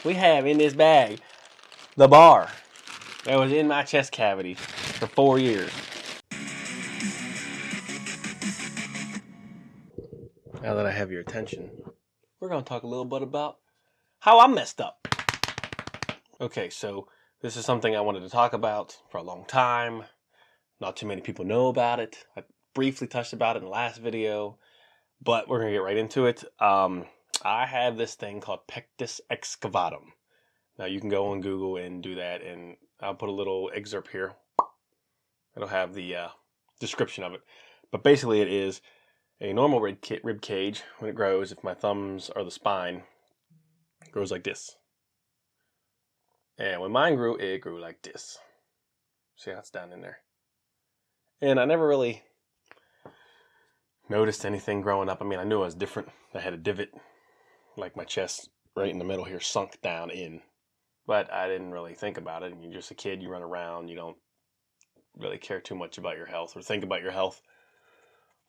we have in this bag the bar that was in my chest cavity for 4 years. Now that I have your attention, we're going to talk a little bit about how I messed up. Okay, so this is something I wanted to talk about for a long time. Not too many people know about it. I briefly touched about it in the last video, but we're going to get right into it. I have this thing called Pectus Excavatum. Now you can go on Google and do that, and I'll put a little excerpt here. It'll have the description of it. But basically it is a normal rib cage. When it grows, if my thumbs are the spine, it grows like this. And when mine grew, it grew like this. See how it's down in there? And I never really noticed anything growing up. I mean, I knew I was different. I had a divot, like my chest right in the middle here, sunk down in. But I didn't really think about it. You're just a kid, you run around, you don't really care too much about your health or think about your health.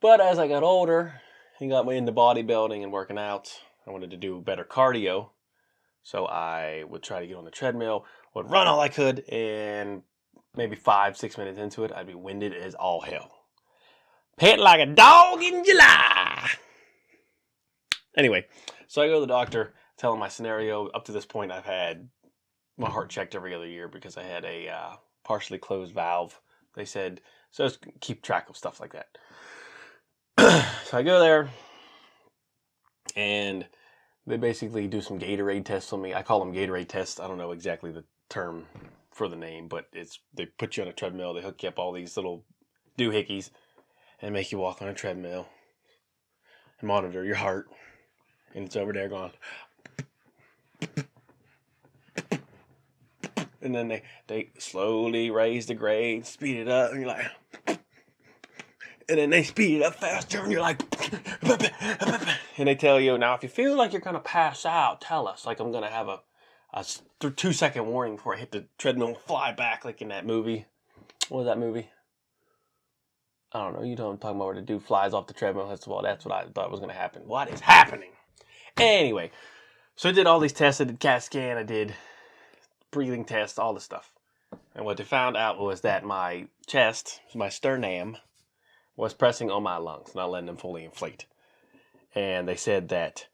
But as I got older and got into bodybuilding and working out, I wanted to do better cardio. So I would try to get on the treadmill, would run all I could, and maybe 5-6 minutes into it, I'd be winded as all hell. Pant like a dog in July. Anyway, so I go to the doctor, tell him my scenario. Up to this point, I've had my heart checked every other year because I had a partially closed valve. They said, so just keep track of stuff like that. So I go there, and they basically do some Gatorade tests on me. I call them Gatorade tests. I don't know exactly the term for the name, but they put you on a treadmill. They hook you up all these little doohickeys and make you walk on a treadmill and monitor your heart. And it's over there going. And then they slowly raise the grade, speed it up, and you're like. And then they speed it up faster, and you're like. And they tell you, now if you feel like you're going to pass out, tell us. Like I'm going to have a 2-second warning before I hit the treadmill and fly back like in that movie. What was that movie? I don't know. You know what I'm talking about, where the dude flies off the treadmill. That's what I thought was going to happen. What is happening? Anyway, so I did all these tests. I did CAT scan. I did breathing tests, all this stuff. And what they found out was that my chest, my sternum, was pressing on my lungs, not letting them fully inflate. And they said that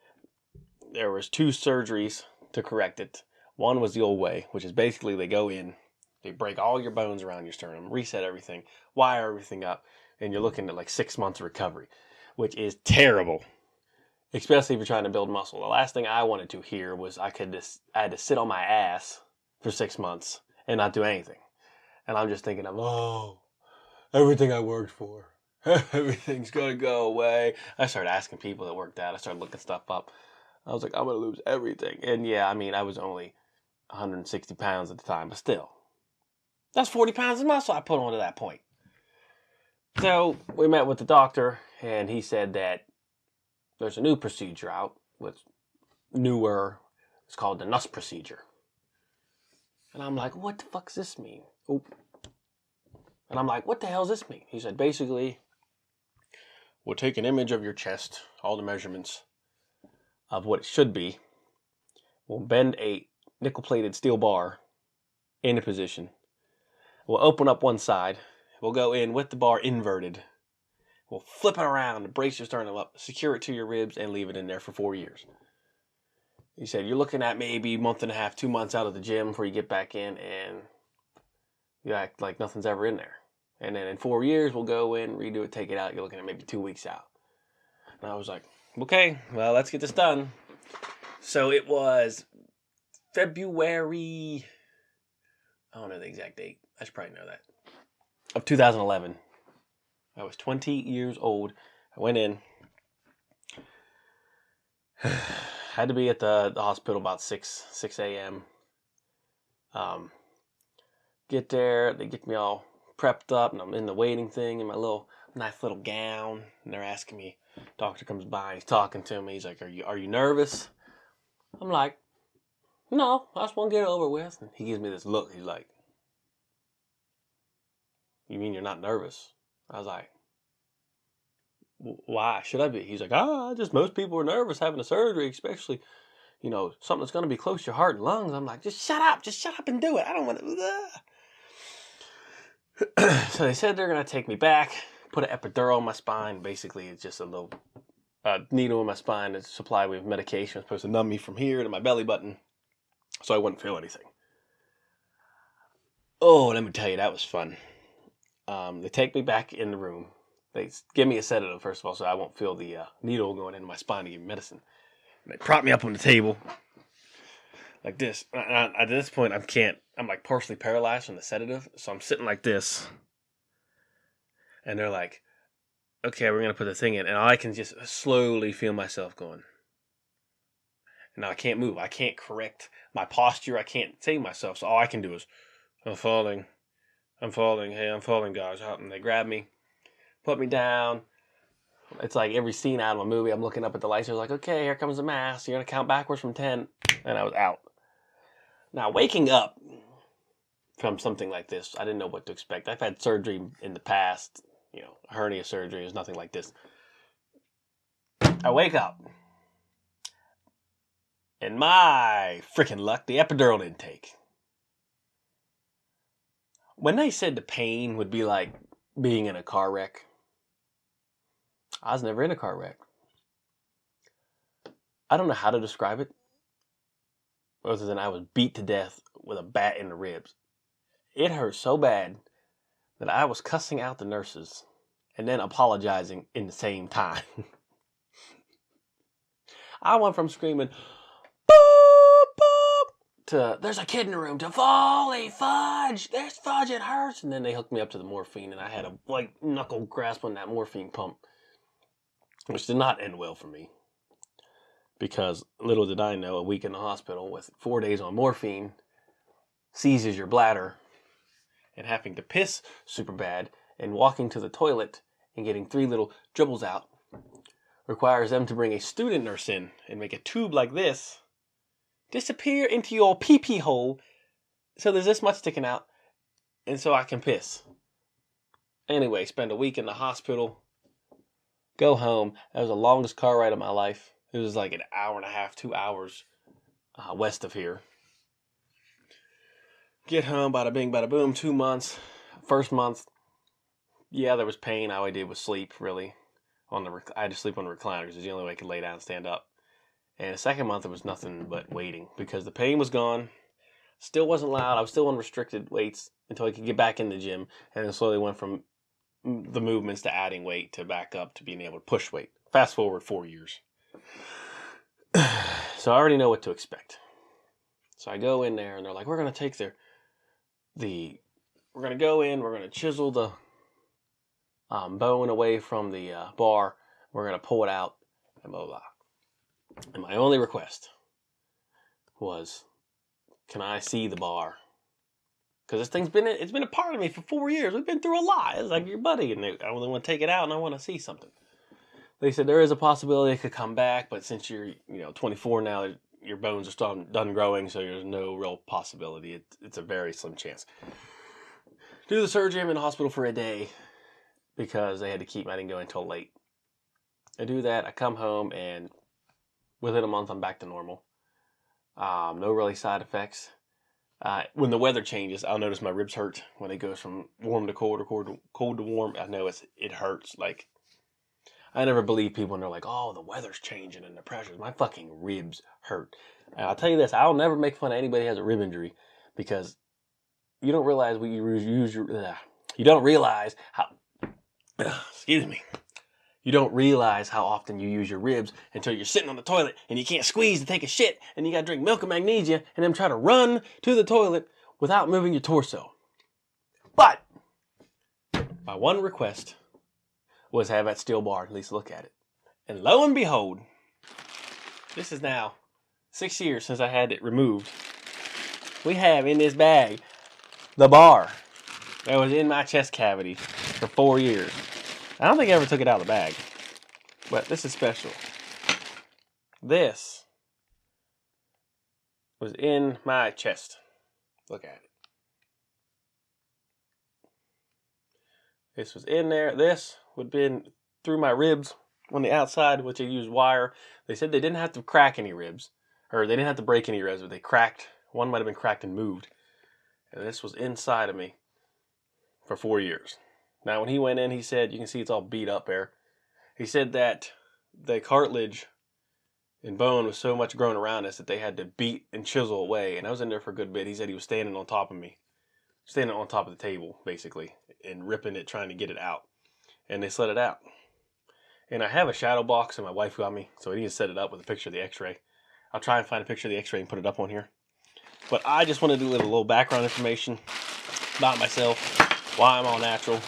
there was 2 surgeries to correct it. One was the old way, which is basically they go in, they break all your bones around your sternum, reset everything, wire everything up, and you're looking at like 6 months of recovery, which is terrible, especially if you're trying to build muscle. The last thing I wanted to hear was I had to sit on my ass for 6 months and not do anything. And I'm just thinking of, everything I worked for. Everything's going to go away. I started asking people that worked out. I started looking stuff up. I was like, I'm going to lose everything. And yeah, I mean, I was only 160 pounds at the time, but still. That's 40 pounds of muscle I put on to that point. So we met with the doctor, and he said that there's a new procedure out. What's newer, it's called the NUS procedure. And I'm like, what the fuck does this mean? Oh. And I'm like, what the hell does this mean? He said, basically, we'll take an image of your chest, all the measurements of what it should be. We'll bend a nickel-plated steel bar into position. We'll open up one side. We'll go in with the bar inverted. We'll flip it around to brace your sternum up, secure it to your ribs, and leave it in there for 4 years. He said, you're looking at maybe a month and a half, 2 months out of the gym before you get back in, and you act like nothing's ever in there. And then in 4 years, we'll go in, redo it, take it out. You're looking at maybe 2 weeks out. And I was like, okay, well, let's get this done. So it was February, I don't know the exact date. I should probably know that. Of 2011. I was 20 years old. I went in. Had to be at the hospital about 6 a.m. Get there, they get me all prepped up, and I'm in the waiting thing in my nice little gown, and they're asking me. Doctor comes by, he's talking to me. He's like, "Are you nervous?" I'm like, "No, I just want to get it over with." And he gives me this look. He's like, "You mean you're not nervous?" I was like, "Why should I be?" He's like, just most people are nervous having a surgery, especially, you know, something that's going to be close to your heart and lungs. I'm like, just shut up and do it. I don't want to. So they said they're going to take me back, put an epidural in my spine. Basically, it's just a little needle in my spine that's supplied with medication. It's supposed to numb me from here to my belly button so I wouldn't feel anything. Oh, let me tell you, that was fun. They take me back in the room. They give me a sedative, first of all, so I won't feel the needle going into my spine to give me medicine. And they prop me up on the table like this. At this point, I'm like partially paralyzed from the sedative, so I'm sitting like this. And they're like, okay, we're going to put the thing in. And I can just slowly feel myself going. And now I can't move. I can't correct my posture. I can't save myself. So all I can do is, I'm falling. Hey, I'm falling, guys. And they grab me, put me down. It's like every scene out of a movie. I'm looking up at the lights. They're like, okay, here comes the mask. You're going to count backwards from 10. And I was out. Now, waking up from something like this, I didn't know what to expect. I've had surgery in the past. You know, hernia surgery is nothing like this. I wake up. And my freaking luck, the epidural didn't take. When they said the pain would be like being in a car wreck, I was never in a car wreck. I don't know how to describe it, other than I was beat to death with a bat in the ribs. It hurt so bad that I was cussing out the nurses and then apologizing in the same time. I went from screaming, boop, boop, to there's a kid in the room, to volley, fudge, there's fudge, it hurts. And then they hooked me up to the morphine, and I had a like knuckle grasp on that morphine pump, which did not end well for me. Because little did I know, a week in the hospital with 4 days on morphine seizes your bladder, and having to piss super bad and walking to the toilet and getting 3 little dribbles out requires them to bring a student nurse in and make a tube like this disappear into your pee-pee hole so there's this much sticking out and so I can piss. Anyway, spend a week in the hospital, go home. That was the longest car ride of my life. It was like an hour and a half, 2 hours west of here. Get home, bada bing, bada boom, 2 months. First month, yeah, there was pain. All I did was sleep, really. I had to sleep on the recliner because it was the only way I could lay down and stand up. And the second month, it was nothing but waiting because the pain was gone. Still wasn't loud. I was still on restricted weights until I could get back in the gym. And then slowly went from the movements to adding weight to back up to being able to push weight. Fast forward 4 years. So I already know what to expect. So I go in there and they're like, we're going to take we're going to go in, we're going to chisel the bone away from the bar. We're going to pull it out and blah, blah, blah. And my only request was, can I see the bar? Because this thing's been a part of me for 4 years. We've been through a lot. It's like your buddy, and I really want to take it out and I want to see something. They said there is a possibility it could come back, but since you're 24 now, your bones are done growing, so there's no real possibility. It's a very slim chance. Do the surgery. I'm in the hospital for a day because they had to keep me. I didn't go until late. I do that. I come home, and within a month, I'm back to normal. No really side effects. When the weather changes, I'll notice my ribs hurt when it goes from warm to cold or cold to warm. I know it hurts. Like, I never believe people when they're like, oh, the weather's changing and the pressures. My fucking ribs hurt. And I'll tell you this, I'll never make fun of anybody who has a rib injury because you don't realize what you don't realize how, excuse me. You don't realize how often you use your ribs until you're sitting on the toilet and you can't squeeze to take a shit and you got to drink milk and magnesia and then try to run to the toilet without moving your torso. But my one request was have that steel bar, at least look at it. And lo and behold, this is now 6 years since I had it removed. We have in this bag the bar that was in my chest cavity for 4 years. I don't think I ever took it out of the bag, but this is special. This was in my chest. Look at it. This was in there. This would have been through my ribs on the outside, which I used wire. They said they didn't have to crack any ribs, Or they didn't have to break any ribs, but they cracked. One might have been cracked and moved. And this was inside of me for 4 years. Now, when he went in, he said, you can see it's all beat up there. He said that the cartilage and bone was so much grown around us that they had to beat and chisel away. And I was in there for a good bit. He said he was standing on top of me, standing on top of the table, basically, and ripping it, trying to get it out. And they let it out. And I have a shadow box, and my wife got me, so I need to set it up with a picture of the x-ray. I'll try and find a picture of the x-ray and put it up on here. But I just want to do a little background information about myself, why I'm all natural,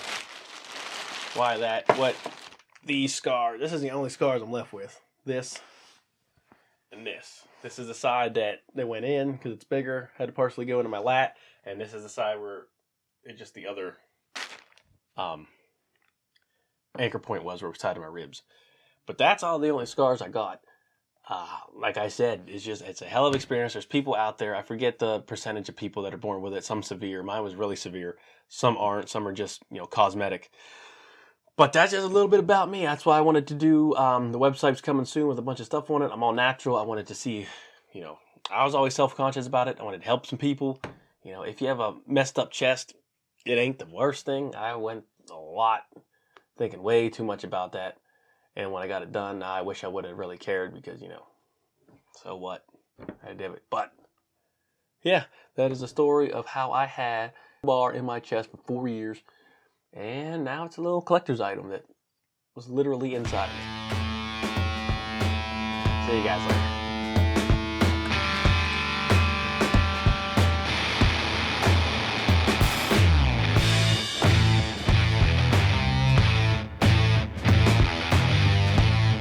why that, what these scars, this is the only scars I'm left with. This and this. This is the side that they went in because it's bigger, had to partially go into my lat, and this is the side where it's just the other anchor point was where it was tied to my ribs. But that's all the only scars I got. Like I said, it's a hell of an experience. There's people out there. I forget the percentage of people that are born with it. Some severe. Mine was really severe. Some aren't. Some are just, cosmetic. But that's just a little bit about me. That's why I wanted to do, the website's coming soon with a bunch of stuff on it. I'm all natural. I wanted to see, I was always self-conscious about it. I wanted to help some people. If you have a messed up chest, it ain't the worst thing. I went a lot thinking way too much about that. And when I got it done, I wish I would have really cared because, so what? I did it. But, yeah, that is the story of how I had a bar in my chest for 4 years. And now it's a little collector's item that was literally inside of me. See you guys later.